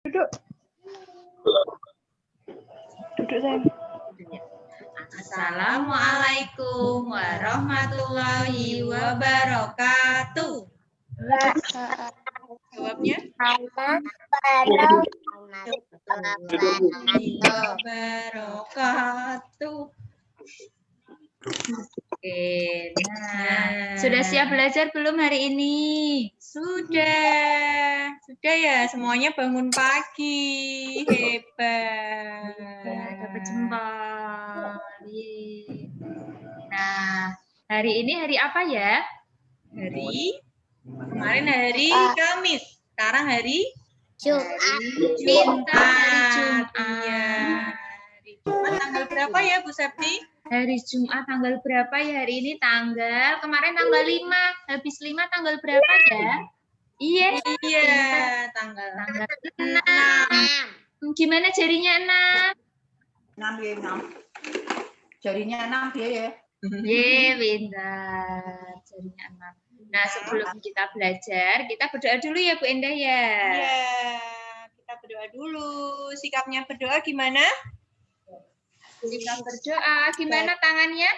Duduk. Duduk, sayang. Assalamualaikum warahmatullahi wabarakatuh. Jawabnya? Wabarakatuh. Oke, nah, sudah siap belajar belum hari ini? Sudah ya, semuanya bangun pagi, hebat, dapat jempol. Nah, hari ini hari apa ya? Kemarin hari Kamis, sekarang hari Jumat. Iya. Hari Jumat tanggal berapa ya, Bu Septi? Hari Jumat tanggal berapa ya hari ini? Kemarin tanggal 5. Habis 5 tanggal berapa ya? Iya, tanggal 6. Gimana jarinya 6? 6 ya, 6. Jarinya 6 dia ya. Pintar. Jarinya 6. Nah, sebelum kita belajar, kita berdoa dulu ya, Bu Endah ya. Iya, kita berdoa dulu. Sikapnya berdoa gimana? Sikap berdoa, gimana tangannya?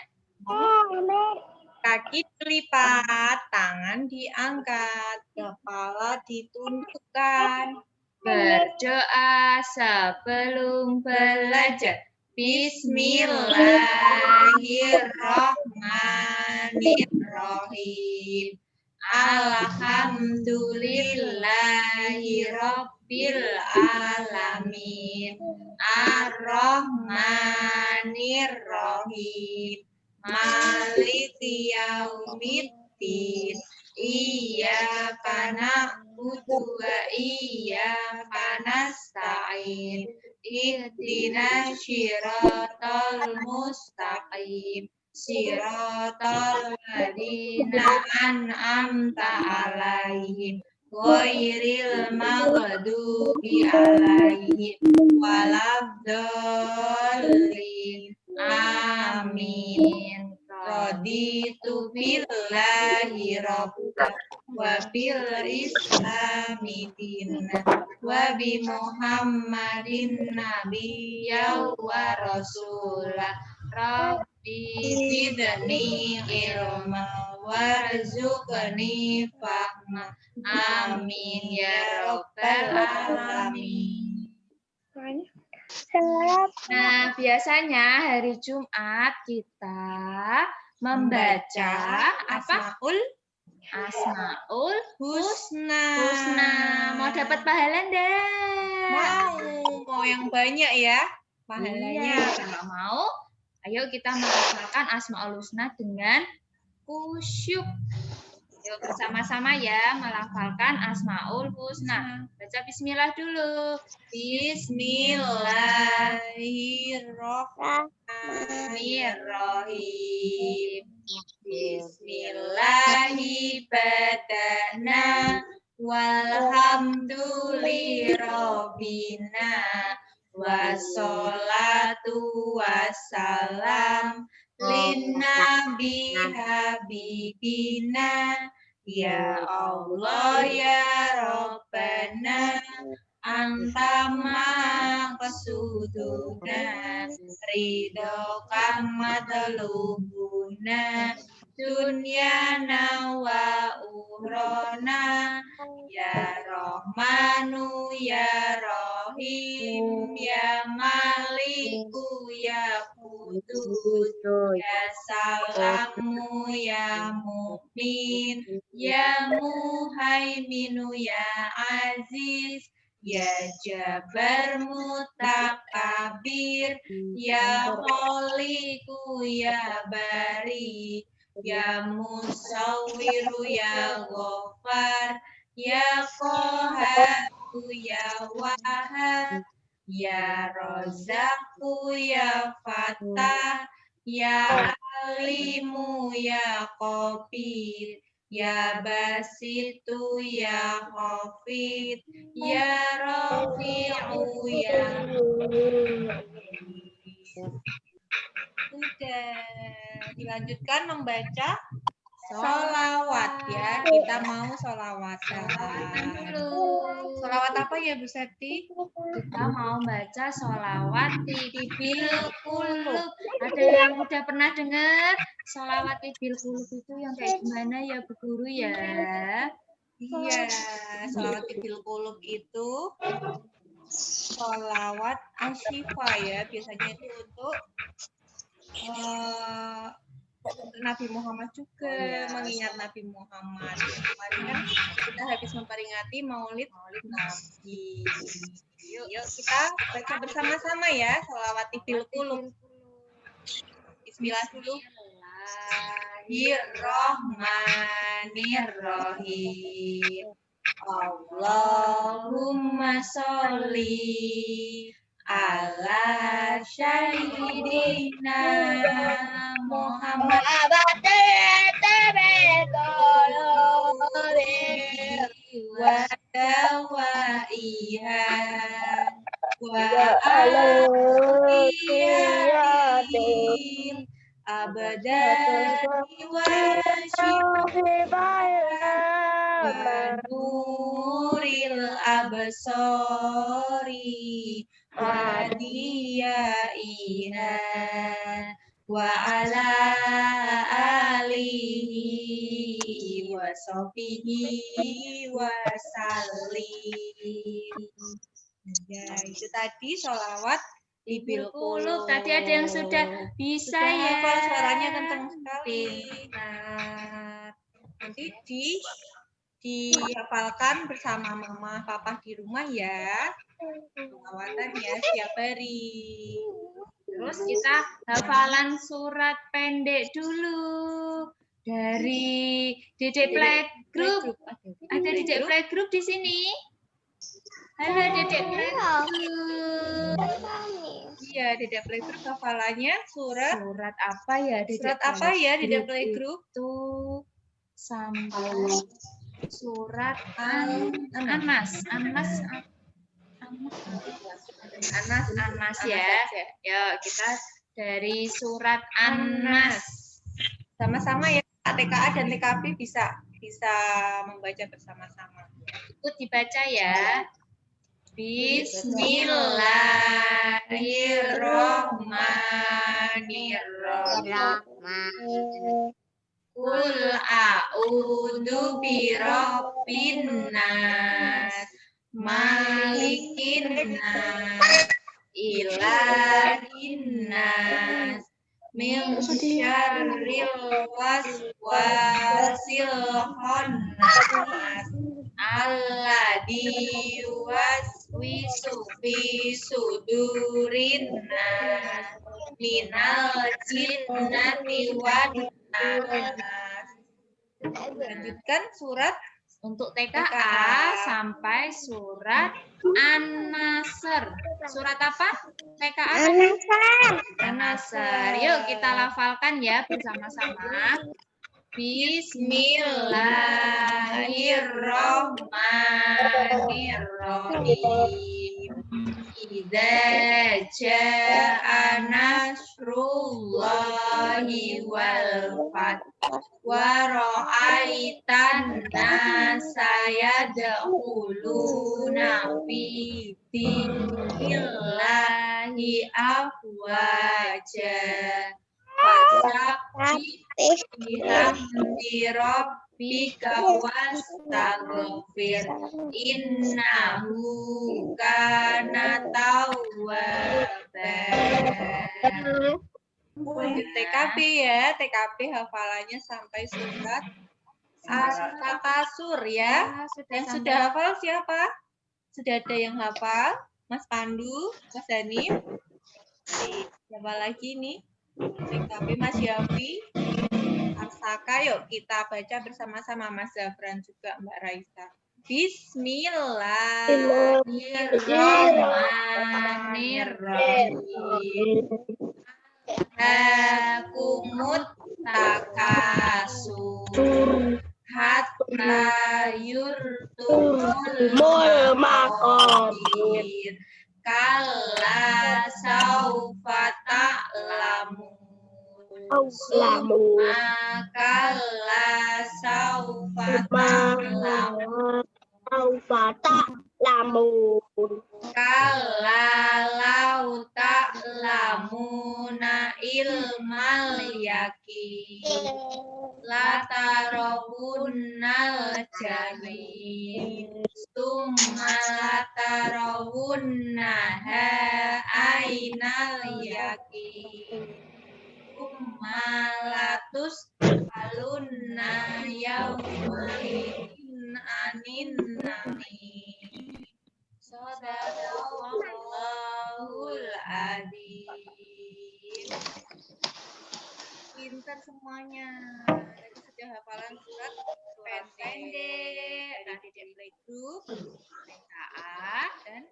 Kaki dilipat, tangan diangkat, kepala ditundukkan. Berdoa sebelum belajar. Bismillahirrahmanirrahim. Alhamdulillahirabbil alamin. Ar-Rahmanir-Rahim. Maliki yaumiddin. Iyyaka na'budu wa iyyaka nasta'in. Ihdinas syiratal mustaqim. Syiratal ladzina an'amta 'alaihim ghairil maghdubi 'alaihim waladdallin. Amin. Raditu billahi rabban wa bil islami dinan wa bi Muhammadin nabiyyan wa rasulah. Rabbi zidni ilma warzuqni fahma. Amin ya rabbal alamin. Nah, biasanya hari Jumat kita membaca Asmaul Husna. Mau dapat pahala enggak? Mau yang banyak ya pahalanya. Kalau mau, ayo kita menghafalkan Asmaul Husna dengan khusyuk. Yuk bersama-sama ya melafalkan Asmaul Husna. Baca bismillah dulu. Bismillahirrahmanirrahim. Bismillahi badana walhamdulillahirobina wassalatu wassalam linnabi habibina. Ya Allah ya Rabbana anta maqsuduna ridho kamadlubuna dunyana wa urona. Ya Rahmanu ya Rahim ya Maliku ya Qudus ya Salamu ya Mu'min ya Muhaiminu ya Aziz ya Jabar Mutakabir ya Khaliku ya Bari ya Musawwiru ya Ghaffar ya Qaharu ya Wahhab ya Razaqu ya Fattah ya Alimu ya Qadir ya Basitu ya Khafid ya Rafi'u ya. Sudah dilanjutkan membaca Solawat ya, kita mau solawatan. dulu. Solawat apa ya Bu Septi? Kita mau baca solawat tibil kulub. Ada yang udah pernah dengar solawat tibil kulub itu yang kayak gimana ya Bu Guru ya? Iya, solawat tibil kulub itu solawat asyifa ya, biasanya itu untuk Nabi Muhammad juga, mengingat Nabi Muhammad. Kemarin kan kita habis memperingati Maulid Nabi. Yuk kita baca bersama-sama ya, solawat tibil kulub. Bismillah dulu. Bismillahirrahmanirrahim. Allahumma sholli ala sayyidina Muhammad wa dawaiha wa aliyadin abadani wa wa nuril absori wa diyaiha wa ala alihi wa sahbihi wa sallim. Ya, itu tadi sholawat tibil kulub. Tadi ada yang sudah bisa Sudah ya. hafal, suaranya kencang sekali. Nanti dihafalkan bersama mama papa di rumah ya. Sholawatan ya setiap hari. Terus kita hafalan surat pendek dulu dari Dedek Playgroup. Ada Dedek Playgroup di sini? Halo Dedek Playgroup. Iya, Dedek Playgroup hafalannya surat Apa ya Dedek surat apa ya Dedek Playgroup? Itu sampai surat Anas ya. Ya, kita dari surat Anas. Sama-sama ya, TKA dan TKP bisa membaca bersama-sama. Ikut dibaca ya. Bismillahirrahmanirrahim. Qul a'udzu birabbin nas, malikin nas, ilahin nas, min syarril waswasil khannas, alladzi yuwaswisu fi sudurin nas, minal jinnati wan nas. Lanjutkan surat untuk TKA sampai surat An-Nasr. Surat apa? TKA? An-Nasr. Yuk kita lafalkan ya bersama-sama. Bismillahirrahmanirrahim. Idza jaa nasrullahi wal fath wa ra'aitan nasa yadkhuluna fi dinillahi afwaja fasabbih bihamdi rabbika wastaghfir innahu kana tawwaban. Lanjut TKP ya, TKP hafalannya sampai surat Al-Takasur ya. Yang sudah hafal siapa? Sudah ada yang hafal? Mas Pandu, Mas Dani. Siapa lagi nih? TKP Mas Yafi, Arsaka. Yuk kita baca bersama-sama Mas Zafran juga Mbak Raisa. Bismillahirrahmanirrahim. Kumut takasur hatta yurtumul maqabir kalla saufa ta'lamun Summa kalla saufa ta'lamun. Kalla lau ta'lamuna ilmal yaqin. La tarawunnal jahim. Summa la tarawunnaha ainal yaqin. Summa latus alunna yaumaidin anin na'im. Shadaqallahul adzim. Pintar semuanya. Tadi sudah hafalan surat pendek. Tadi di playgroup, TKA, dan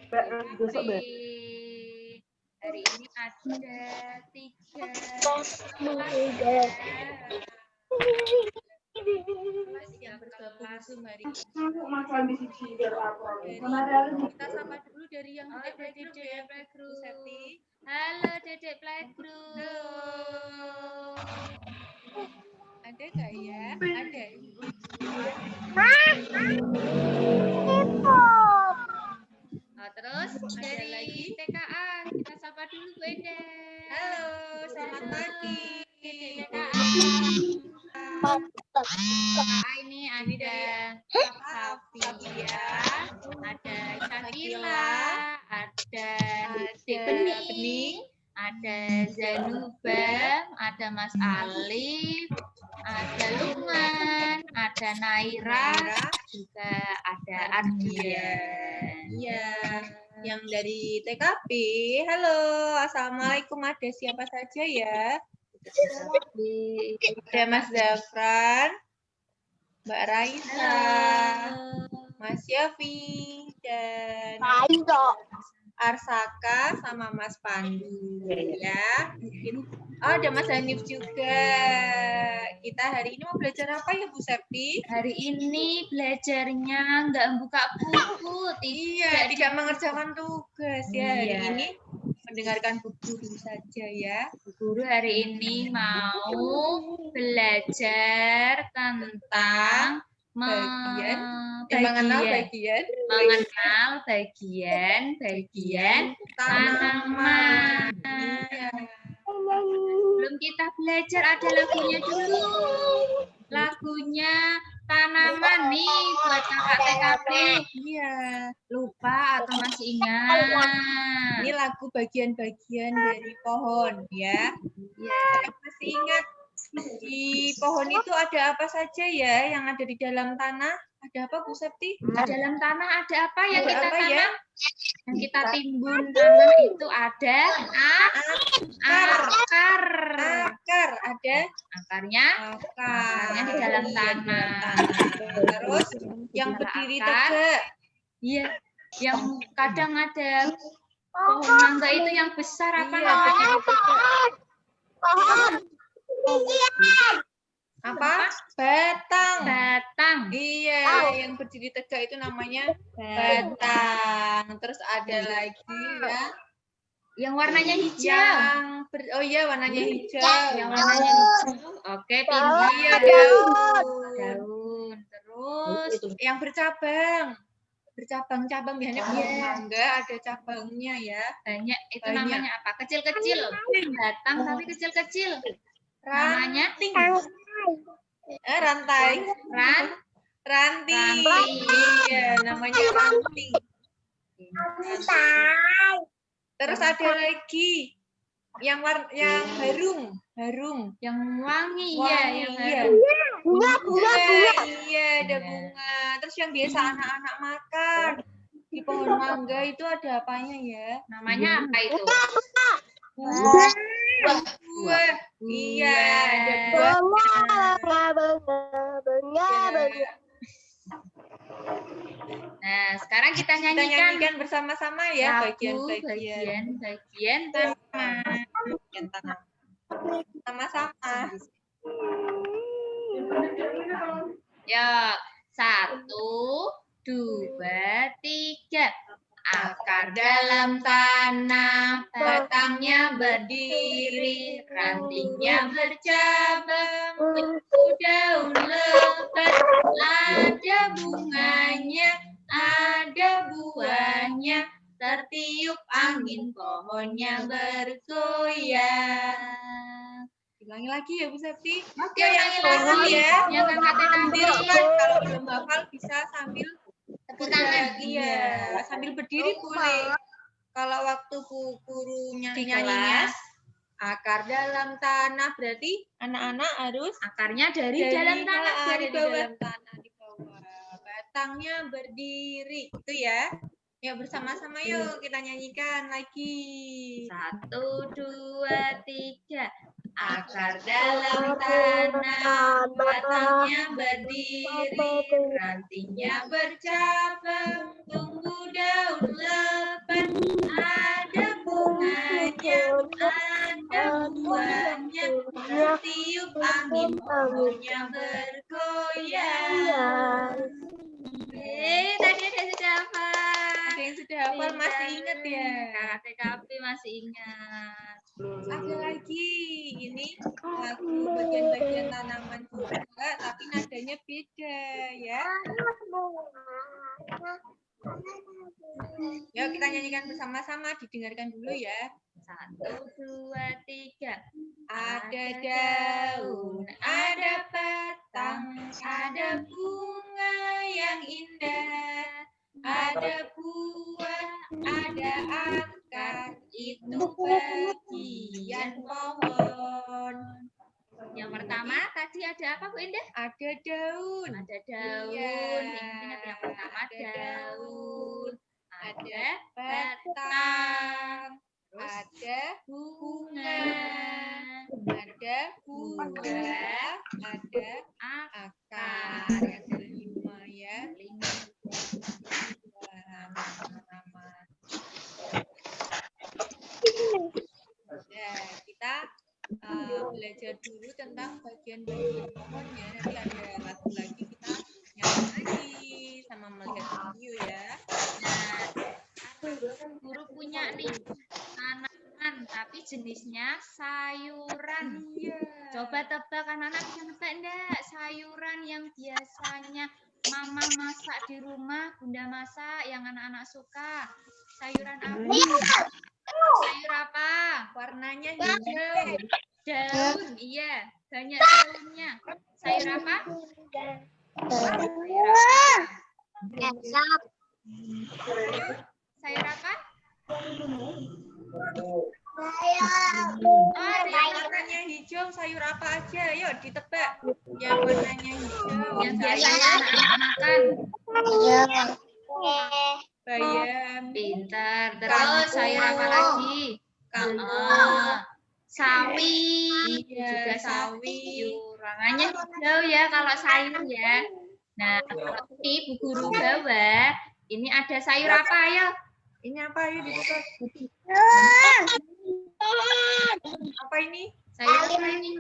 TKP. Hari ini ada 3 kelas yang bergabung Zoom hari ini. Kita sapa dulu dari yang Dedek Playgroup. Septi. Halo Dedek Playgroup. Ada nggak ya? Ada. Nah, terus Ada dari lagi? TKA kita sapa dulu Bu Enda. Halo, selamat pagi. TKA. TKA ini ada Safia, ada Syakila, ada Bening, ada Zanuba, ada Mas Alif, ada Lukman, ada Naira, juga ada Ardian. Iya, yang dari TKP. Halo, assalamualaikum. Ada siapa saja ya? Ada Mas Zafran, Mbak Raisa, Mas Yafi, dan Arsaka sama Mas Pandu ya. Oh, ada Mas Hanif juga. Kita hari ini mau belajar apa ya Bu Septi? Hari ini belajarnya nggak buka buku, Iya, tidak mengerjakan tugas ya. Hari Iya. ini mendengarkan Bu Guru saja ya. Guru hari ini mau belajar tentang Mengenal bagian bagian tanaman. Iya. Sebelum kita belajar ada lagunya dulu. Lagunya tanaman nih buat kakak TKP. Iya. Lupa atau masih ingat? Ini lagu bagian-bagian dari pohon ya. Saya masih ingat di pohon itu ada apa saja ya yang ada di dalam tanah? Ada apa Bu Septi? Di dalam tanah ada apa yang Ada kita apa tanam? ya? Yang kita timbun tanah itu ada akar. Akar, ada Akarnya akarnya di dalam tanah. Terus yang berdiri Akar. tegak. Iya, yang kadang ada pohon mangga itu yang besar apa Iya, namanya? Apa? Batang. Batang. Iya, yang berdiri tegak itu namanya batang. Terus ada lagi ya. Yang warnanya hijau. Oh iya, warnanya hijau. Yang warnanya hijau. Oke, pintar. Iya, daun. Daun. Terus Yang bercabang. Bercabang-cabang biasanya pohon Iya. mangga ada cabangnya ya. banyak. Itu Banyak. namanya apa? Kecil-kecil. Batang tapi kecil-kecil. Namanya Ranting. Rantai. Ranting. Ranting. Iya, namanya ranting. Terus ada lagi yang harum. yang wangi, ya, Wangi, yang iya. harum. Bunga. Iya, ada bunga. Terus yang biasa anak-anak makan. Di pohon mangga itu ada apanya ya? Namanya apa itu? Buah. Iya, ada buahnya. Nah, sekarang kita Kita nyanyikan nyanyikan bersama-sama ya lagu bagian-bagian bagian tanah. Sama-sama. Ya, 1, 2, 3. Akar dalam tanah, batangnya berdiri, rantingnya bercabang, tumbuh daun lebat, ada bunganya, ada buahnya, tertiup angin pohonnya bergoyang. Ulangi lagi ya Bu Septi. Oke, Ya, yang ulangi paham lagi. ya. Yang kakak Sambil nanti kan kalau belum hafal bisa sambil tepuk tangan. Iya, sambil berdiri boleh. Kalau waktu guru Di nyanyinya kelas. akar dalam tanah berarti anak-anak harus Akarnya dari dalam tanah, dari bawah. dalam tanah di bawah. Batangnya berdiri, itu ya. Ya bersama-sama yuk kita nyanyikan lagi. 1, 2, 3. Akar dalam tanah, batangnya berdiri, rantingnya bercabang, tumbuh daun lebat, ada bunganya, ada buahnya, tertiup angin pohonnya bergoyang. Tadi ada sudah hafal. Ada yang sudah hafal masih ingat ya? Kakak TKP masih ingat. Ada lagi, ini lagu bagian-bagian tanaman juga, tapi nadanya beda ya. Yuk kita nyanyikan bersama-sama, didengarkan dulu ya. 1, 2, 3. Ada daun, ada batang, ada bunga yang indah, ada buah, ada akar, itu bagian pohon. Yang pertama tadi ada apa Bu Indah? Ada daun, Ada daun. Iya. Ingat yang pertama Ada daun. Ada batang, terus ada bunga, ada buah, ada akar. Ada 5 ya. Nama-nama. Nah, kita belajar dulu tentang bagian-bagian pohonnya. Nanti ada lagu lagi kita nyanyi lagi sama melihat video ya. Guru punya nih tanaman tapi jenisnya sayuran. Iya. Coba tebak anak-anak bisa nebak enggak? Sayuran yang biasanya mama masak di rumah, bunda masak yang anak-anak suka. Sayuran apa? Sayur apa? Warnanya hijau. Daun, iya. Banyak daunnya. Sayur apa? Sayur apa? Sayur apa? Oh, ada yang Warnanya hijau, sayur apa aja? Yuk ditebak. Yang warnanya hijau. yang biasanya anak-anak makan. Bayam. Pintar. Terus sayur apa lagi? Kangkung. Sawi. Iya, Juga sawi. Warnanya hijau ya kalau sayur ya. Nah, kalau ini Bu Guru bawa, ini ada sayur apa ayo? Ini apa? Yuk ditebak. Apa ini? Sayur apa ini?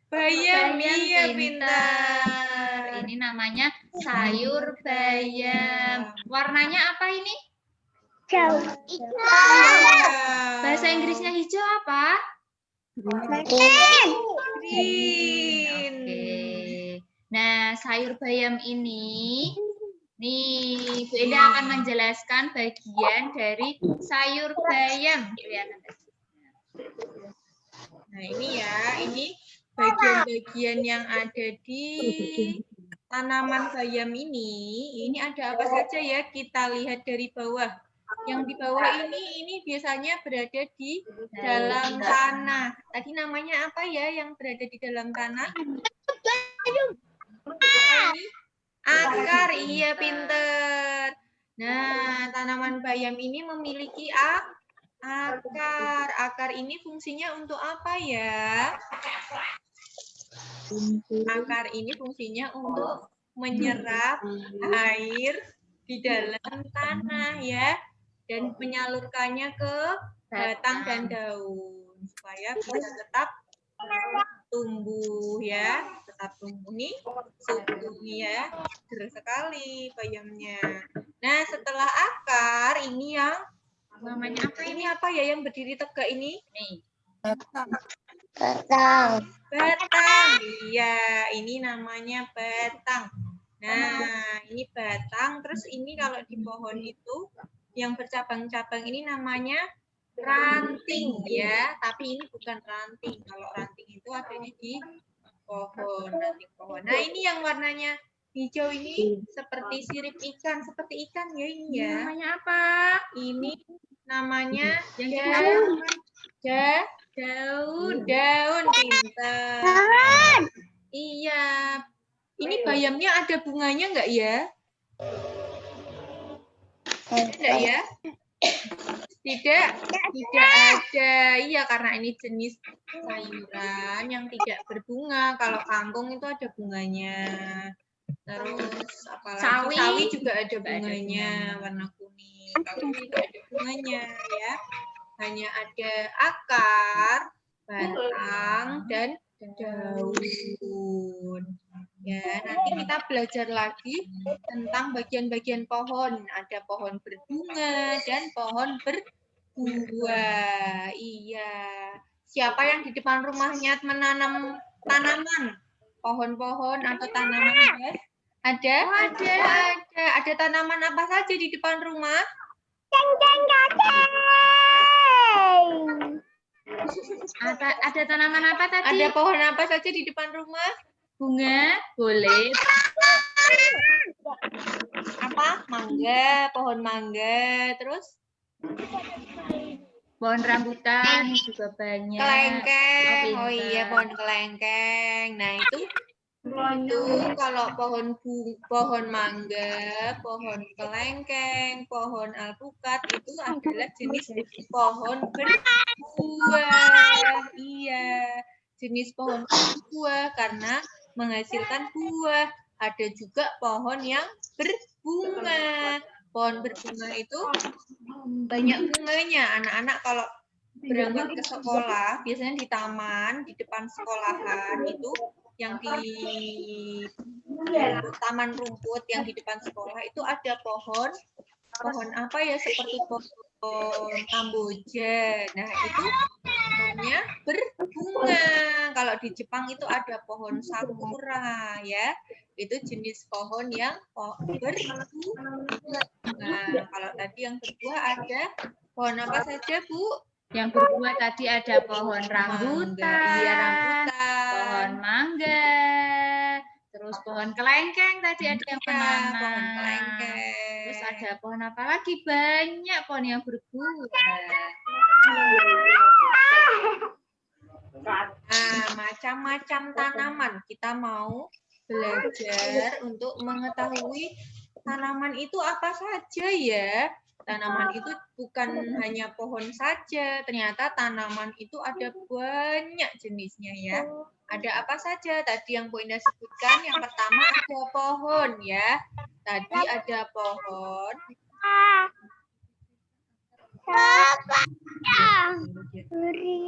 Bayam. Iya, pintar. pintar. Ini namanya sayur bayam. Warnanya apa ini? Bahasa Inggrisnya hijau apa? Green. Oke. Nah, sayur bayam ini, nih Bu Enda akan menjelaskan bagian dari sayur bayam. Kelihatan. Nah, ini ya, ini bagian-bagian yang ada di tanaman bayam ini ada apa saja ya? Kita lihat dari bawah. Yang di bawah ini biasanya berada di dalam tanah. Tadi namanya apa ya yang berada di dalam tanah? Akar, iya pinter. Nah, tanaman bayam ini memiliki akar. Akar ini fungsinya untuk apa ya? Akar ini fungsinya untuk menyerap air di dalam tanah ya, dan menyalurkannya ke batang dan daun supaya bisa tetap tumbuh ya, tetap tumbuh nih, subur nih ya, seger sekali bayamnya. Nah, Namanya apa Ini ini? apa ya yang berdiri tegak ini? Nih. Batang. Batang. Iya, ini namanya batang. Nah, ini batang. Terus ini kalau di pohon itu yang bercabang-cabang ini namanya ranting ya. Tapi ini bukan ranting. Kalau ranting itu adanya di pohon, ranting pohon. Nah, ini yang warnanya hijau ini seperti sirip ikan, seperti ikan ya ini ya. Namanya apa? Ini namanya Yang daun pintar. Iya. Ini bayamnya ada bunganya nggak ya? Tidak ya? Tidak ada. Iya, karena ini jenis sayuran yang tidak berbunga. Kalau kangkung itu ada bunganya. Terus apalagi sawi juga ada bunganya, warna kuning. Kalau ini tidak ada bunganya ya. Hanya ada akar, batang, dan daun. Ya, nanti kita belajar lagi tentang bagian-bagian pohon. Ada pohon berbunga dan pohon berbuah. Iya. Siapa yang di depan rumahnya menanam tanaman? Pohon-pohon atau tanaman, guys? Ada? Ada tanaman apa saja di depan rumah? Ada tanaman apa tadi? Ada pohon apa saja di depan rumah? Bunga, boleh. Apa? Mangga, pohon mangga. Terus? Pohon rambutan juga banyak. Kelengkeng. Oh pintar. iya, pohon kelengkeng. Nah, itu kalau pohon mangga, pohon kelengkeng, pohon alpukat itu adalah jenis pohon berbuah. Iya, jenis pohon berbuah karena menghasilkan buah. Ada juga pohon yang berbunga. Pohon berbunga itu banyak bunganya. Anak-anak kalau berangkat ke sekolah, biasanya di taman, di depan sekolahan itu yang di taman rumput yang di depan sekolah itu ada pohon apa ya, seperti pohon kamboja. Nah, itu namanya berbunga. Kalau di Jepang itu ada pohon sakura ya. Itu jenis pohon yang berbunga. Nah, kalau tadi yang berbuah ada pohon apa saja, Bu? Yang berbuah tadi ada pohon rambutan, Iya, rambutan. pohon mangga, terus pohon kelengkeng tadi ada yang menanam. Pohon kelengkeng. Terus ada pohon apa lagi? Banyak pohon yang berbuah. Nah, macam-macam tanaman. Kita mau belajar untuk mengetahui tanaman itu apa saja ya. Tanaman itu bukan hanya pohon saja, ternyata tanaman itu ada banyak jenisnya ya. Ada apa saja tadi yang Bu Indah sebutkan? Yang pertama ada pohon ya. Tadi ada pohon.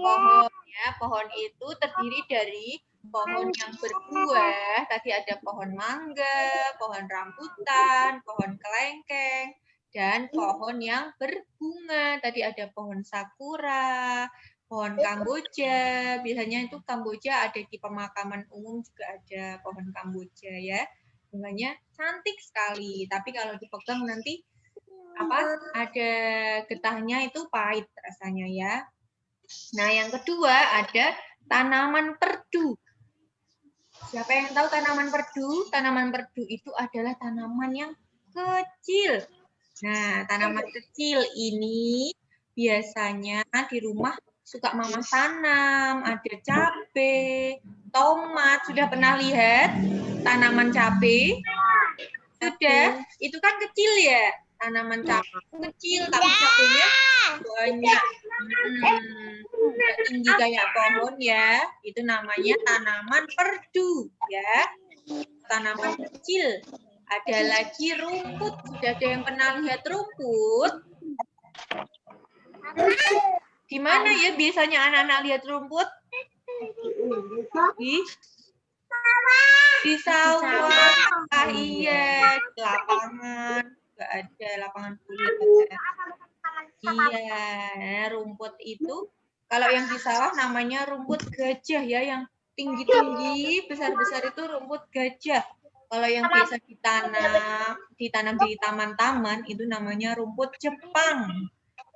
Pohon ya, pohon itu terdiri dari pohon yang berbuah. Tadi ada pohon mangga, pohon rambutan, pohon kelengkeng, dan pohon yang berbunga. Tadi ada pohon sakura, pohon kamboja. Biasanya itu kamboja ada di pemakaman umum juga ada pohon kamboja ya. Bunganya cantik sekali, tapi kalau dipegang nanti ada getahnya itu pahit rasanya ya. Nah, yang kedua ada tanaman perdu. Siapa yang tahu tanaman perdu? Tanaman perdu itu adalah tanaman yang kecil. Nah, tanaman kecil ini biasanya di rumah suka mama tanam. Ada cabai, tomat. Sudah pernah lihat tanaman cabai? Sudah? Itu kan kecil ya? Tanaman cabai kecil, tapi cabainya banyak. Tinggi kayak pohon ya. Itu namanya tanaman perdu ya. Tanaman kecil. Ada lagi rumput. Sudah ada yang pernah lihat rumput? Di mana ya biasanya anak-anak lihat rumput? Di sawah. Iya, di lapangan. Nggak ada lapangan kulit. Iya, rumput itu kalau yang di sawah namanya rumput gajah ya, yang tinggi-tinggi, besar-besar itu rumput gajah. Kalau yang biasa ditanam di taman-taman itu namanya rumput Jepang.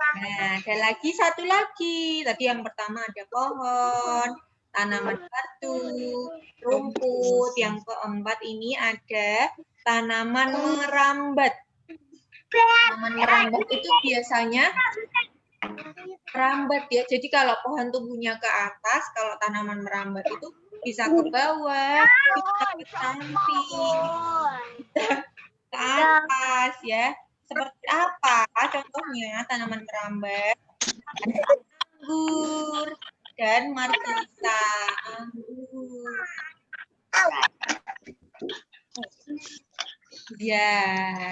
Nah, ada lagi satu lagi. Tadi yang pertama ada pohon, tanaman batu, rumput. Yang keempat ini ada tanaman merambat. Tanaman merambat itu biasanya merambat ya. Jadi kalau pohon tumbuhnya ke atas, kalau tanaman merambat itu bisa ke bawah, bisa ke samping, ke atas ya. Seperti apa contohnya tanaman merambat? Ada anggur dan markisa. Anggur. Ya,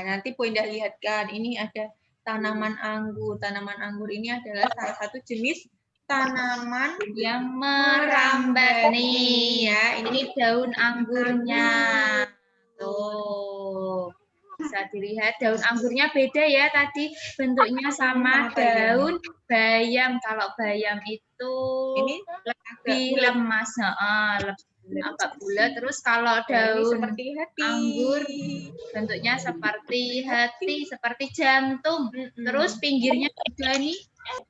nanti Bu Indah lihatkan. Ini ada tanaman anggur. Tanaman anggur ini adalah salah satu jenis tanaman Yang merambat nih ya. Ini daun anggurnya. Tuh. Bisa dilihat daun anggurnya beda ya, tadi bentuknya sama daun bayam. Kalau bayam itu ini lebih lemas, lebih agak bulat. Terus kalau ini daun seperti hati. anggur bentuknya seperti hati, seperti jantung. Terus pinggirnya juga nih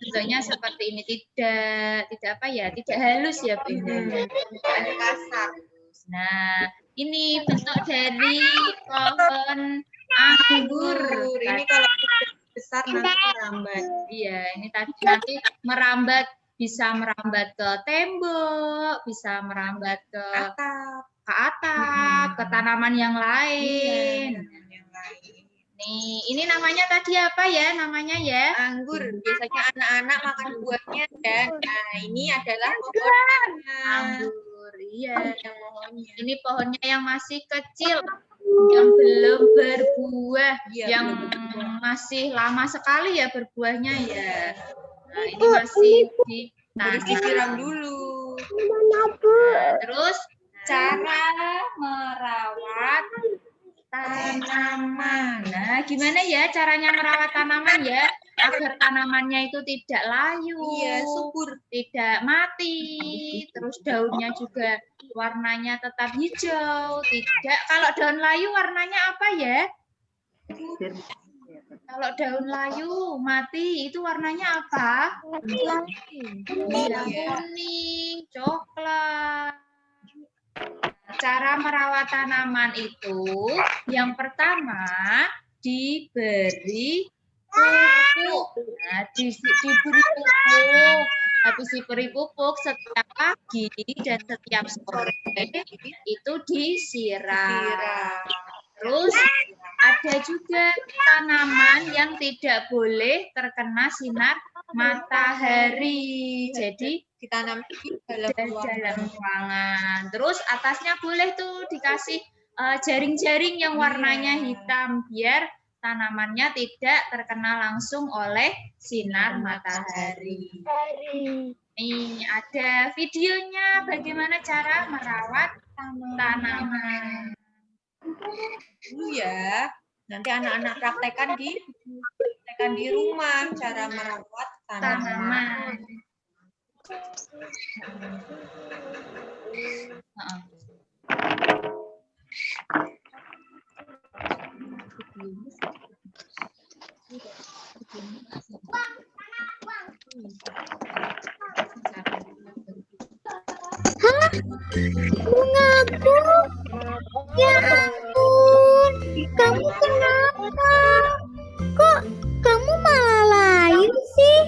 bentuknya seperti ini, tidak apa ya, tidak halus ya Bu Indah. Kasar. Nah, ini bentuk dari pohon anggur. Ini kalau besar nanti merambat. Iya, ini tadi nanti merambat, bisa merambat ke tembok, bisa merambat ke atap, ke tanaman yang lain. Yang lain. Nih, ini namanya tadi apa ya? Namanya ya? Anggur. Biasanya anak-anak makan buahnya dan nah ini adalah pohonnya. Anggur. Iya. Yang pohonnya. Ini pohonnya yang masih kecil, yang belum berbuah, Iya, yang belum berbuah. masih lama sekali ya berbuahnya ya. Nah, ini masih Harus disiram dulu. Terus cara merawat tanaman. Nah, gimana ya caranya merawat tanaman ya? Agar tanamannya itu tidak layu, Iya, subur. tidak mati. Terus daunnya juga warnanya tetap hijau. Tidak, kalau daun layu warnanya apa ya? Kalau daun layu mati itu warnanya apa? Iya, kuning, coklat. Cara merawat tanaman itu yang pertama diberi pupuk. Nah, diberi pupuk. Habis diberi pupuk setiap pagi dan setiap sore itu disiram. Terus ada juga tanaman yang tidak boleh terkena sinar matahari. Jadi Ditanam di dalam dalam ruangan. Terus atasnya boleh tuh dikasih jaring-jaring yang warnanya hitam biar tanamannya tidak terkena langsung oleh sinar matahari. Nih ada videonya bagaimana cara merawat tanaman. dulu ya. Nanti anak-anak praktekkan di rumah cara merawat tanaman. Bungaku, ya ampun, kamu kenapa? Kok kamu malah layu sih?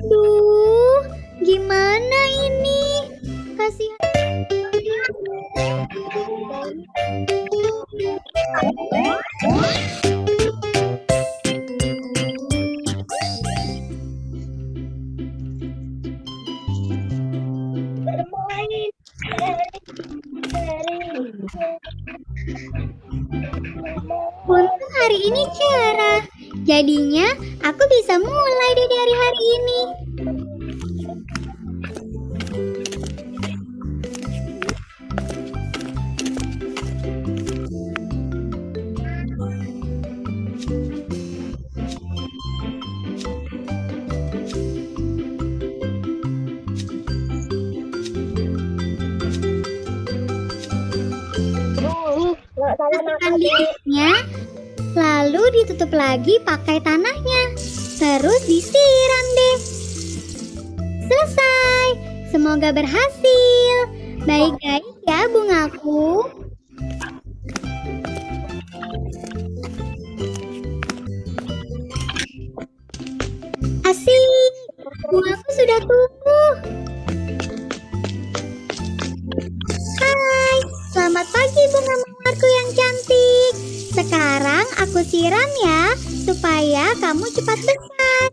Duh, gimana ini? Kasihan. Untung hari ini cerah. Jadinya aku bisa mulai deh dari hari ini. masukkan bibitnya, lalu ditutup lagi pakai tanahnya. Terus disiram deh. Selesai. Semoga berhasil. Baik-baik ya bungaku. Asik. Bungaku sudah tumbuh. Hai, selamat pagi bunga mawarku yang cantik. Sekarang aku siram ya, supaya kamu cepat besar.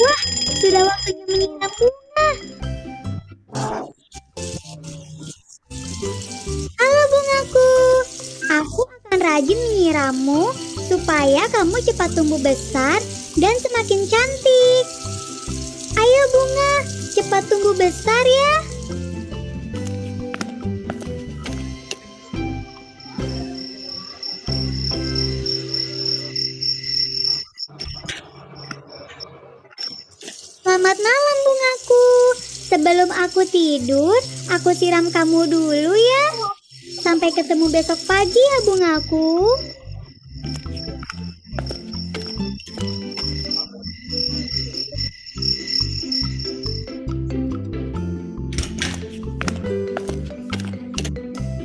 Wah, sudah waktunya menyiram bunga. Halo bungaku, aku akan rajin menyirammu supaya kamu cepat tumbuh besar dan semakin cantik. Ayo bunga, cepat tumbuh besar ya. Selamat malam bungaku. Sebelum aku tidur, aku siram kamu dulu ya. Sampai ketemu besok pagi ya bungaku.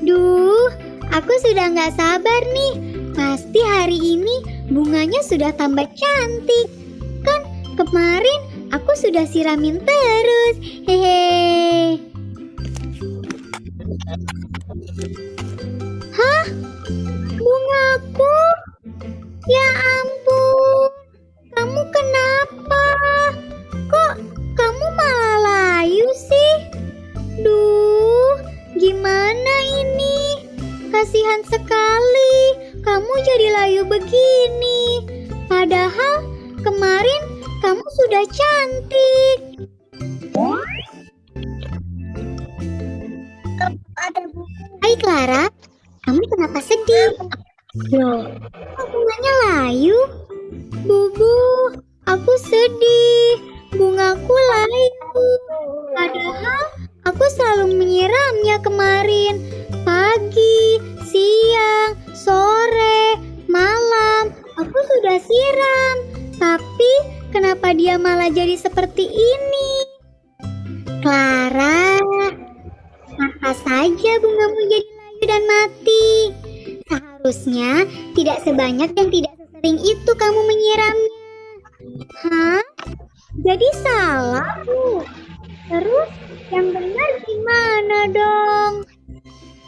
Duh, aku sudah nggak sabar nih. Pasti hari ini bunganya sudah tambah cantik. Kan kemarin aku sudah siramin terus. Hehe. Hah? Bungaku? Ya ampun. Kamu kenapa? Kok kamu malah layu sih? Duh, gimana ini? Kasihan sekali. Kamu jadi layu begini. Padahal kemarin kamu sudah cantik. Hai Clara, kamu kenapa sedih? Loh, kok bunganya layu? Bubu, aku sedih. Bungaku layu. Padahal aku selalu menyiramnya kemarin. Pagi, siang, sore, malam, aku sudah siram. Tapi kenapa dia malah jadi seperti ini? Clara, kenapa saja bungamu jadi layu dan mati? Seharusnya tidak sebanyak dan tidak sesering itu kamu menyiramnya. Hah? Jadi salah, Bu. Terus yang benar gimana dong?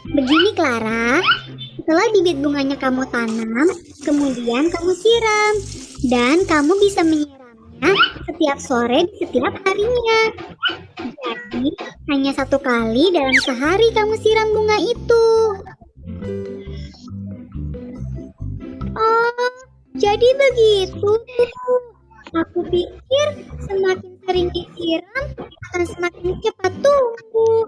Begini Clara, setelah bibit bunganya kamu tanam, kemudian kamu siram. Dan kamu bisa menyiramnya setiap sore di setiap harinya. Jadi hanya 1 kali dalam sehari kamu siram bunga itu. Oh, jadi begitu. Aku pikir semakin sering disiram akan semakin cepat tumbuh.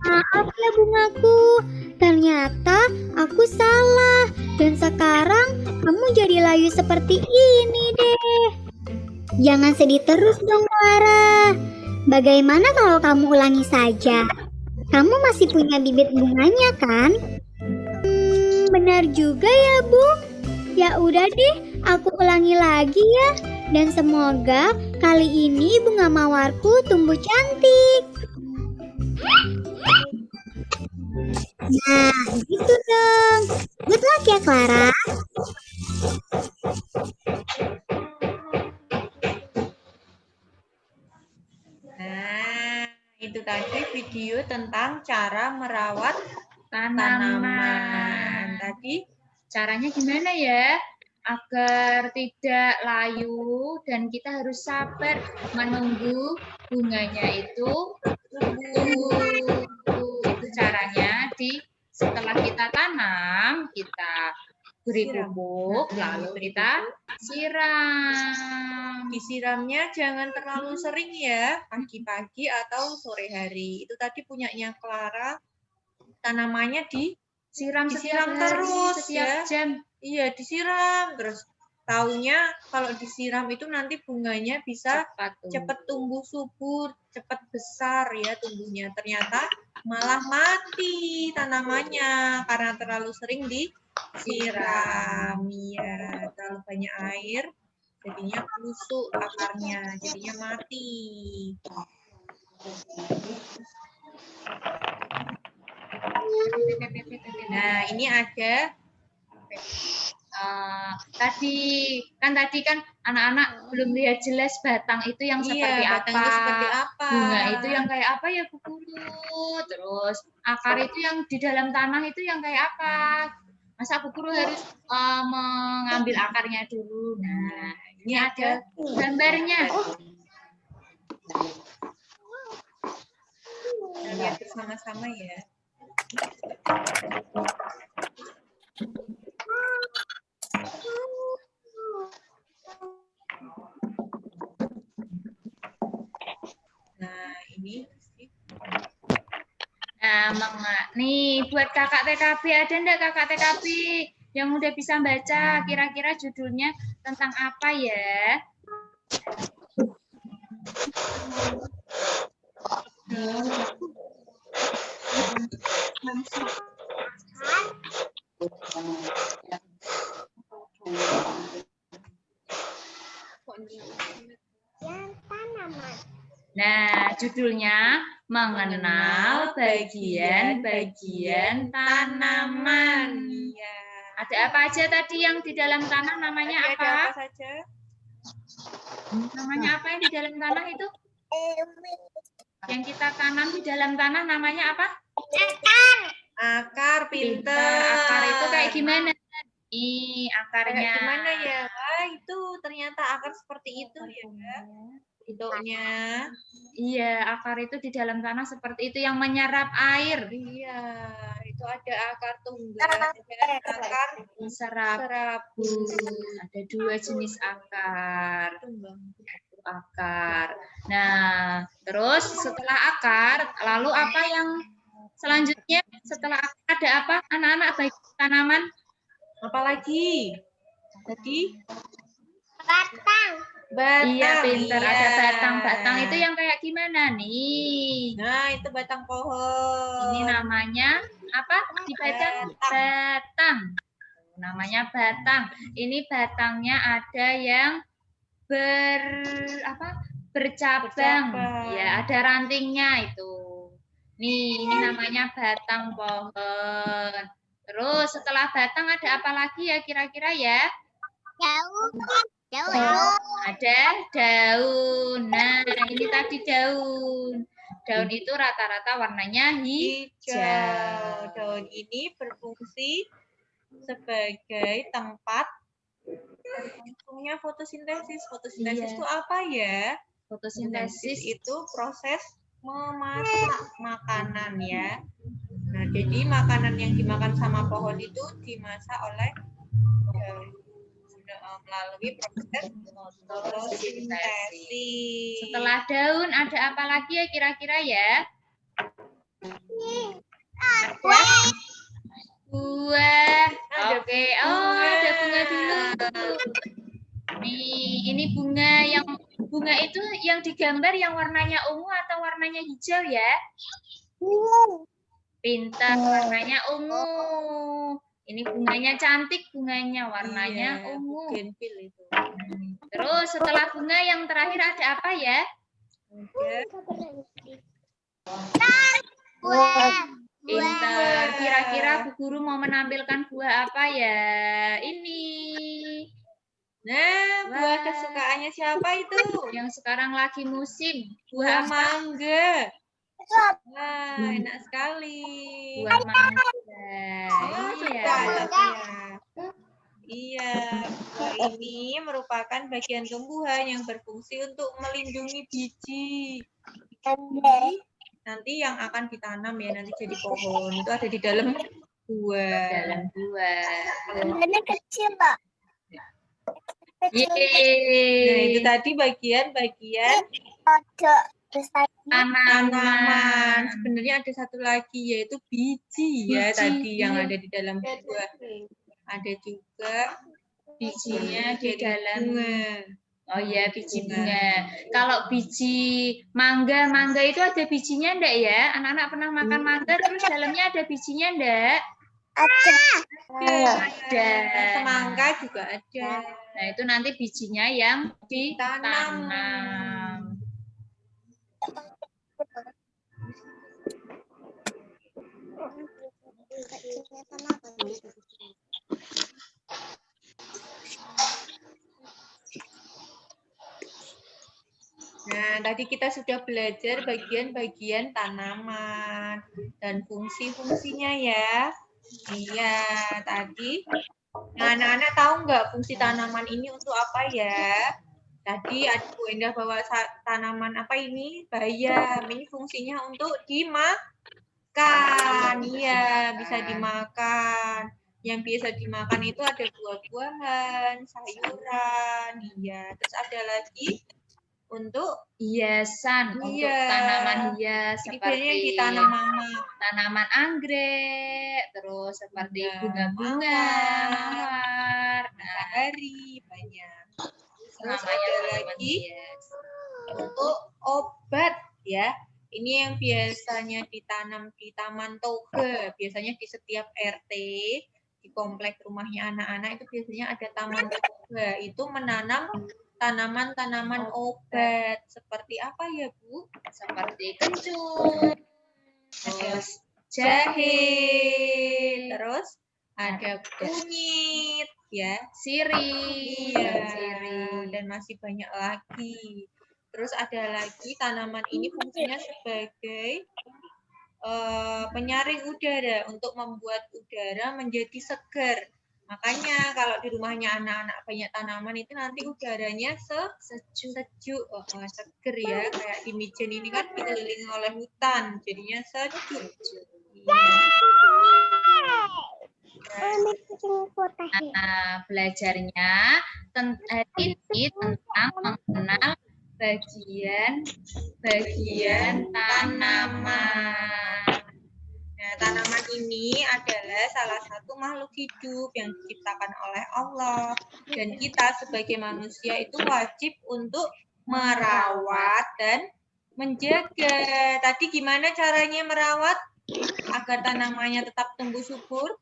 Maaf ya bungaku, ternyata aku salah. Dan sekarang kamu jadi layu seperti ini deh. Jangan sedih terus dong Clara. Bagaimana kalau kamu ulangi saja? Kamu masih punya bibit bunganya kan? Benar juga ya Bu. Ya udah deh, aku ulangi lagi ya. Dan semoga kali ini bunga mawarku tumbuh cantik. Nah, gitu dong. Good luck ya Clara. Nah, itu tadi video tentang cara merawat Tanaman. tanaman. Tadi Caranya gimana ya? Agar tidak layu dan kita harus sabar menunggu bunganya itu tumbuh. Itu caranya setelah kita tanam, kita beri pupuk, lalu kita siram. disiramnya jangan terlalu sering ya, pagi-pagi atau sore hari. Itu tadi punyanya Clara, tanamannya Disiram Disiram setiap hari, terus, setiap ya. jam. Iya, disiram. Terus taunya kalau disiram itu nanti bunganya bisa cepat tumbuh subur, cepat besar ya tumbuhnya. Ternyata malah mati tanamannya karena terlalu sering disiram. Iya, terlalu banyak air, jadinya busuk akarnya, jadinya mati. Nah, ini ada tadi kan anak-anak belum lihat jelas batang itu yang seperti batang apa, itu seperti apa, bunga itu yang kayak apa ya Bu Guru, terus akar itu yang di dalam tanah itu yang kayak apa. Masa Bu Guru harus mengambil akarnya dulu. Nah, ini ada gambarnya. Kita lihat bersama-sama ya. Nah, ini nih buat kakak TKB, ada enggak kakak TKB yang udah bisa baca kira-kira judulnya tentang apa ya? Nah, judulnya mengenal bagian-bagian tanaman. Iya. Ada apa aja tadi yang di dalam tanah namanya Tadi apa? ada apa saja? Namanya apa yang di dalam tanah itu? Yang kita tanam di dalam tanah namanya apa? Akar, pinter. Akar itu kayak gimana? Akarnya. Kayak gimana ya? Wah, itu ternyata akar seperti itu ya. Bentuknya. Iya, akar itu di dalam tanah seperti itu yang menyerap air. Iya, itu ada akar tunggal, ada akar serabut. Ada 2 jenis akar. Akar. Nah, terus setelah akar, lalu apa yang selanjutnya? Setelah akar ada apa? Anak-anak baik tanaman. Apalagi? Tadi? Batang. Iya, pintar. Iya. Ada batang-batang itu yang kayak gimana nih? Nah, itu batang pohon. Ini namanya apa? Dibaca batang. Namanya batang. Ini batangnya ada yang bercabang. Ya, ada rantingnya itu. Nih, ini namanya batang pohon. Terus setelah batang ada apa lagi ya kira-kira ya? Daun. Ada daun. Nah, ini tadi daun. Daun itu rata-rata warnanya hijau. Daun ini berfungsi sebagai tempat berlangsungnya fotosintesis. Fotosintesis itu apa ya? Fotosintesis itu proses memasak makanan ya. Nah, jadi makanan yang dimakan sama pohon itu dimasak oleh melalui proses fotosintesis. Setelah daun ada apa lagi ya kira-kira ya? Buah. Oke. Oh, ada bunga dulu. Nih, ini bunga itu yang digambar yang warnanya ungu atau warnanya hijau ya? Pintar, warnanya ungu. Ini bunganya cantik, bunganya warnanya ungu. Genpil itu. Terus setelah bunga yang terakhir ada apa ya? Pintar. Kira-kira Bu Guru mau menampilkan buah apa ya? Ini. Nah, buah kesukaannya siapa itu? Yang sekarang lagi musim. Buah mangga. Wah, enak sekali. Buah mangga. Iya, buah ini merupakan bagian tumbuhan yang berfungsi untuk melindungi biji. Nanti yang akan ditanam ya, nanti jadi pohon. Itu ada di dalam buah. Dalam buah. Bunganya kecil, Pak. Nah, itu tadi bagian-bagian tanaman. Sebenarnya ada satu lagi yaitu biji ya tadi yang ada di dalam buah. Ada juga bijinya di dalam bunga. Oh ya, biji bunga. bunga. Kalau biji mangga itu ada bijinya enggak ya? Anak-anak pernah makan mangga terus dalamnya ada bijinya enggak? Ada. Semangka juga ada. Nah, itu nanti bijinya yang ditanam. Nah, tadi kita sudah belajar bagian-bagian tanaman dan fungsi-fungsinya ya. Iya, tadi. Nah, anak-anak tahu nggak fungsi tanaman ini untuk apa ya? Tadi Bu Endah bawa tanaman apa ini? Bayam. Ini fungsinya untuk dimakan. Iya, bisa dimakan. Yang biasa dimakan itu ada buah-buahan, sayuran. Iya, terus ada lagi untuk hiasan, untuk tanaman hias seperti tanaman anggrek, terus seperti bunga-bunga, mawar, matahari, banyak. Terus namanya ada lagi untuk obat ya. Ini yang biasanya ditanam di Taman Toga, biasanya di setiap RT, di komplek rumahnya anak-anak itu biasanya ada Taman Toga, itu menanam tanaman-tanaman obat. Seperti apa ya, Bu? Seperti kencur, terus jahe, terus ada kunyit, ya, sirih, dan masih banyak lagi. Terus ada lagi tanaman ini fungsinya sebagai penyaring udara untuk membuat udara menjadi segar. Makanya kalau di rumahnya anak-anak banyak tanaman itu nanti udaranya sejuk, seger ya. Kayak di Mijen ini kan dikelilingi oleh hutan, jadinya sejuk. Nah, belajarnya ini tentang mengenal bagian tanaman. Nah, tanaman ini adalah salah satu makhluk hidup yang diciptakan oleh Allah. Dan kita sebagai manusia itu wajib untuk merawat dan menjaga. Tadi gimana caranya merawat agar tanamannya tetap tumbuh subur?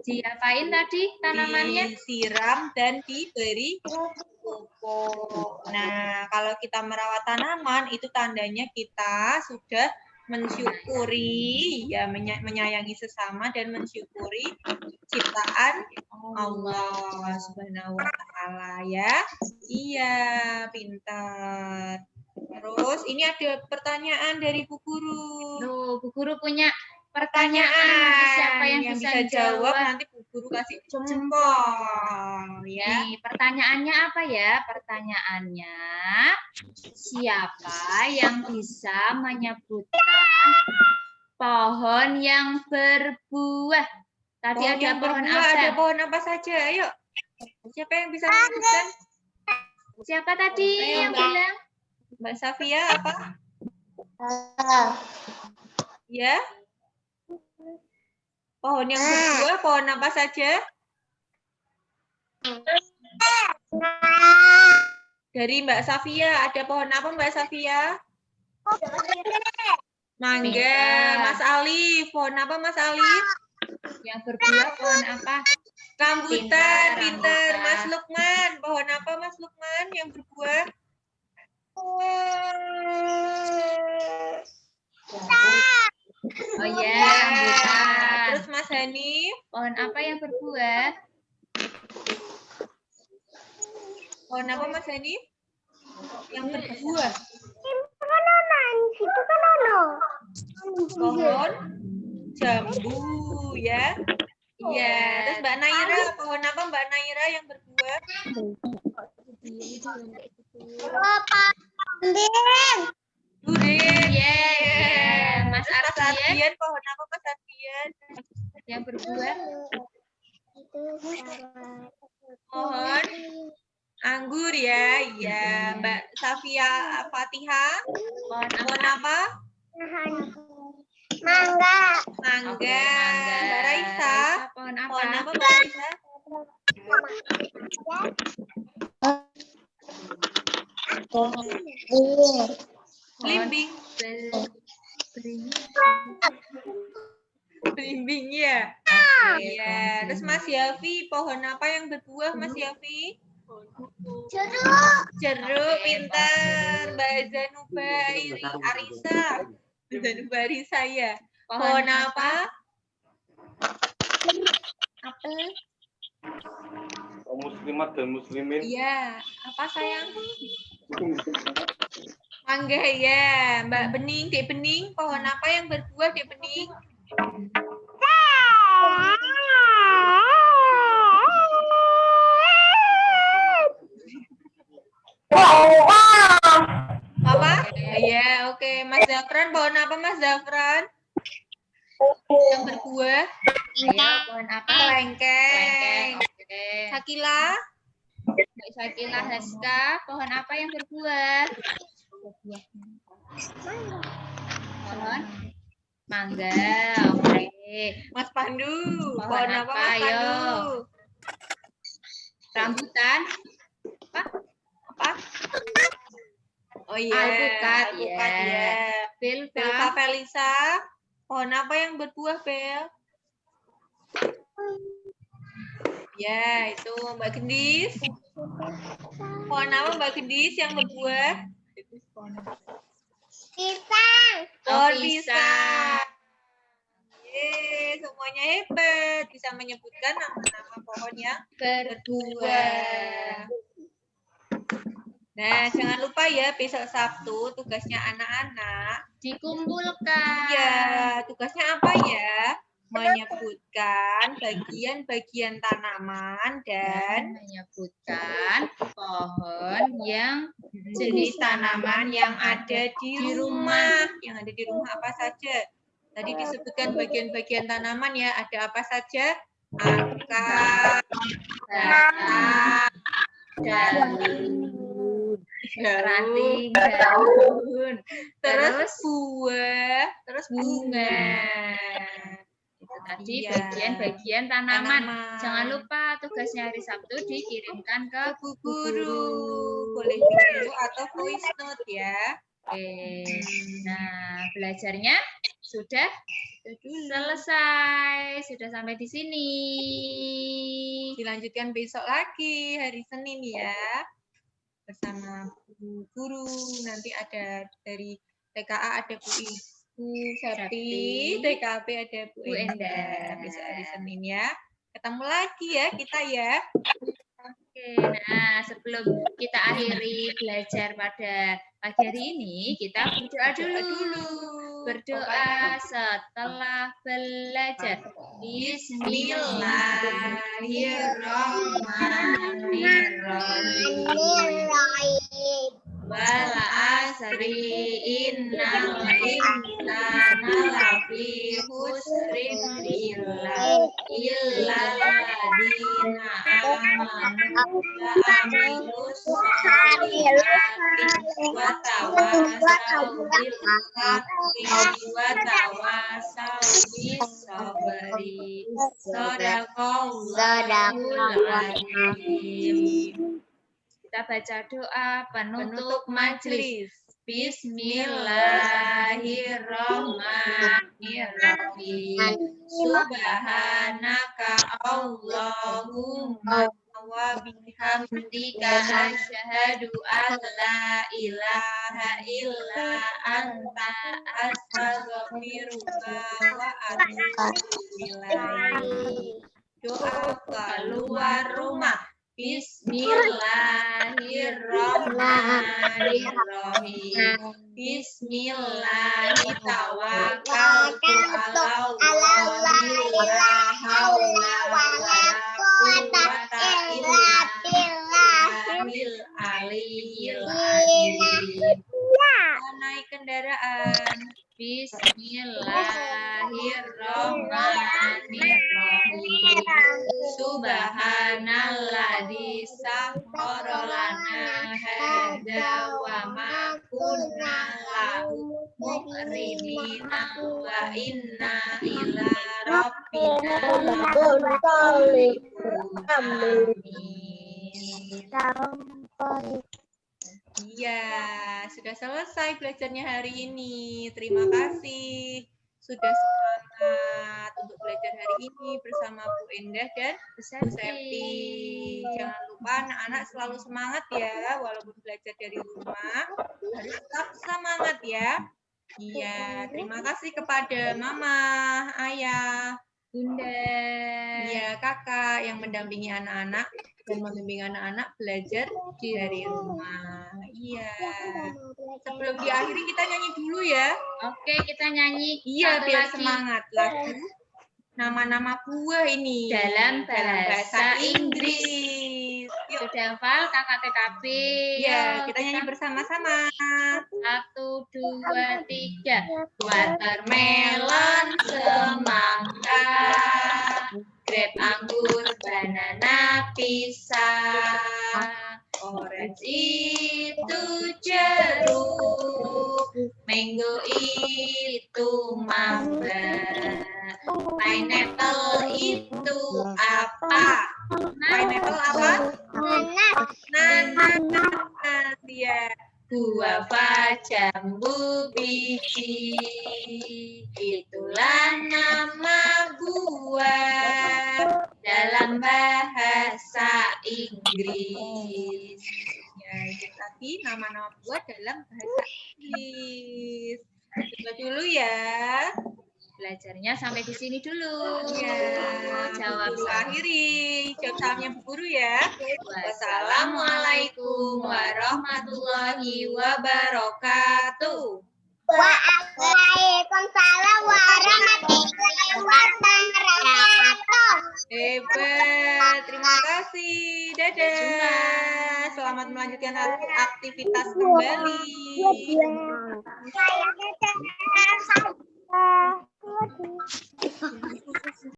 Diapain tadi tanamannya? Disiram dan diberi pupuk. Nah, kalau kita merawat tanaman, itu tandanya kita sudah mensyukuri, ya, menyayangi sesama dan mensyukuri ciptaan Allah Subhanahu wa Ta'ala ya. Iya, pintar. Terus ini ada pertanyaan dari Bu Guru. Tuh, Bu Guru punya pertanyaan. Siapa yang bisa jawab? Nanti Bu Guru kasih jempol ya. Nih, pertanyaannya apa ya? Pertanyaannya, siapa yang bisa menyebutkan pohon yang berbuah? Tadi Pohon ada yang pohon berbuah, apa? ada pohon apa saja? Ayo. Siapa yang bisa menyebutkan? Siapa tadi yang bilang? Mbak Safia apa? Ya. Pohon yang berbuah, pohon apa saja? Dari Mbak Safia, ada pohon apa Mbak Safia? Mangga. Mas Alif, pohon apa Mas Alif? Yang berbuah pohon apa? Rambutan, pinter. Mas Lukman, pohon apa Mas Lukman yang berbuah? Oh ya, rambutan. Terus Mas Hani, pohon apa yang berbuah? pohon apa Mas Hani? Yang berbuah. Pohon jambu ya. Iya. Terus Mbak Naira, pohon apa Mbak Naira yang berbuah? Durian. Yeah. Mas Ardian, pohon apa Mas Ardian? Yang berbuah? Pohon anggur ya. Iya. Mbak Safia Fatihah, pohon apa? Mangga. Mangga. Oke, mangga. Mbak Raisa. Pohon apa? Pohon apa Mbak Raisa? Belimbing. Belimbing ya. Iya. Terus Mas Yafi, pohon apa yang berbuah Mas Yafi? Jeruk, pintar. Mbak Zanuba Arisa. Zanuba Arisa ya. Pohon apa? Apel. Muslimat dan muslimin. Iya. Apa sayang? Mangga ya. Mbak Bening, Dek Bening. Pohon apa yang berbuah Dek Bening? Apa? Iya, oke. Mas Zafran, pohon apa Mas Zafran? Yang berbuah? Ayo, pohon apa? Kelengkeng. Oke. Sakila? Mbak Syakila Haska, pohon apa yang berbuah? Pohon mangga. Oke. Mas Pandu, Pohon pohon apa apa, Mas ayo? Pandu? Rambutan. Apa? Oh iya, Alpukat, alpukat ya. ya. Belva. Belva Felisa, pohon apa yang berbuah Bel? Ya, itu Mbak Gendis. Pohon apa Mbak Gendis yang berbuah? Pisang. Pohon pisang. pisang. Yeay, semuanya hebat. Bisa menyebutkan nama-nama pohon yang berbuah. Nah, jangan lupa ya, besok Sabtu tugasnya anak-anak. Dikumpulkan. Ya, tugasnya apa ya? Menyebutkan bagian-bagian tanaman dan menyebutkan pohon yang jenis tanaman yang ada di rumah. Yang ada di rumah apa saja? Tadi disebutkan bagian-bagian tanaman ya. Ada apa saja? Akar, batang, ranting, daun, terus buah, terus bunga. Itu tadi Iya. bagian-bagian tanaman. Jangan lupa tugasnya hari Sabtu dikirimkan ke Bu Guru. Boleh video atau voice note ya. Oke. Nah, belajarnya sudah selesai. Sudah sampai di sini. Dilanjutkan besok lagi hari Senin ya. Bersama Bu Guru. Nanti ada dari TKA ada Bu Ibu Septi, TKP ada Bu Endah. Besok hari Senin ya. Ketemu lagi ya kita ya. Oke, nah sebelum kita akhiri belajar pada pagi hari ini, kita berdoa dulu. Berdoa setelah belajar. Bismillahirrahmanirrahim. Wal asri innal insana lafi khusrin illa alladziina amanu wa amilus sholihati wa tawassaw bil haqqi wa tawassaw bis sabri. Shadaqallahul azim. Kita baca doa penutup majelis. Bismillahirrahmanirrahim. Subhanaka Allahumma wa bihamdika asyhadu an la ilaha illa anta astaghfiruka wa atubu ilaik. Doa keluar rumah. Bismillahirrahmanirrahim. Bismillahirrahmanirrahim. La haula wala quwwata illa billahil aliyyil azim. Naik kendaraan. Bismillahirrahmanirrahim. Subhanalladzi sakhkhara lana hadza wa ma kunna lahu muqrinina wa inna ila rabbina Amin. Iya, sudah selesai belajarnya hari ini. Terima kasih sudah semangat untuk belajar hari ini bersama Bu Endah dan Bu Septi. Jangan lupa anak-anak selalu semangat ya, walaupun belajar dari rumah harus tetap semangat ya. Iya, terima kasih kepada Mama, Ayah, Bunda. iya kakak yang mendampingi anak-anak dan membimbing anak-anak belajar dari rumah. Iya. Sebelum diakhiri kita nyanyi dulu ya. Oke, kita nyanyi Iya, satu biar lagi. semangat lagu nama-nama buah ini Dalam bahasa Inggris. Yuk. Sudah hafal kakak TKP? Iya, Yuk, kita nyanyi bersama-sama. 1, 2, 3. Watermelon, semangka, grape, anggur, banana, pisang, orange itu jeruk, mango itu mangga, pineapple itu apa? Pineapple apa? Nanas, ya. Guava, jambu, biji, itulah nama buah dalam bahasa Inggris. Ya, itu tadi nama-nama buah dalam bahasa Inggris. Coba dulu ya. Belajarnya sampai di sini dulu. Ya, Jawab guru salam. akhiri. Jawab salamnya Bu Guru ya. Wassalamualaikum warahmatullahi wabarakatuh. Waalaikumsalam warahmatullahi wabarakatuh. Hebat, terima kasih. Dadah. Selamat melanjutkan aktivitas kembali. Saya